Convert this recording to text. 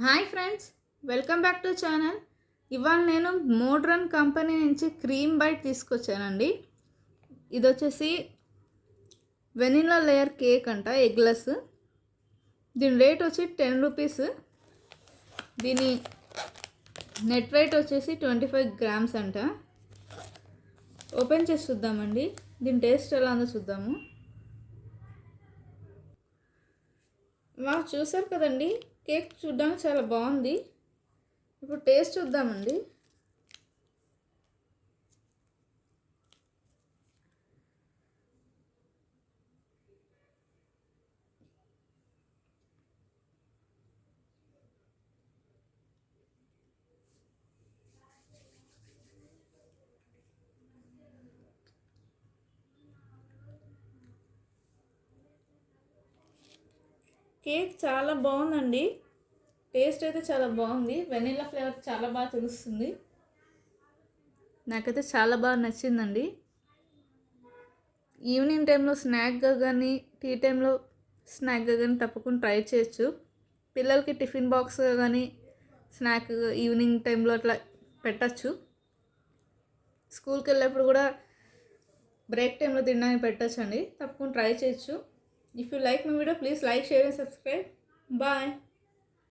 Hi friends, welcome back to channel. ఇవాళ నేను modern company నుంచి క్రీమ్ బైట్ తీసుకొచ్చానండి. ఇది వచ్చేసి వెనిలా లేయర్ కేక్ అంట, ఎగ్లెస్. దీని రేట్ వచ్చి 10 రూపీస్. దీని నెట్ వెయిట్ వచ్చేసి 25 గ్రామ్స్ అంట. ఓపెన్ చేసి చూద్దామండి, దీని టేస్ట్ ఎలా ఉందో చూద్దాము. చూసారు కదండి, కేక్ చూడడానికి చాలా బాగుంది. ఇప్పుడు టేస్ట్ చూద్దామండి. కేక్ చాలా బాగుందండి. టేస్ట్ అయితే చాలా బాగుంది. వెనిలా ఫ్లేవర్ చాలా బాగా తెలుస్తుంది. నాకైతే చాలా బాగా నచ్చిందండి. ఈవినింగ్ టైంలో స్నాక్గా కానీ, టీ టైంలో స్నాక్గా కానీ తప్పకుండా ట్రై చేయొచ్చు. పిల్లలకి టిఫిన్ బాక్స్గా కానీ స్నాక్ ఈవినింగ్ టైంలో అట్లా పెట్టచ్చు. స్కూల్కి వెళ్ళేప్పుడు కూడా బ్రేక్ టైంలో తినడానికి పెట్టచ్చు అండి. తప్పకుండా ట్రై చేయొచ్చు. If you like my video, please like, share and subscribe. Bye.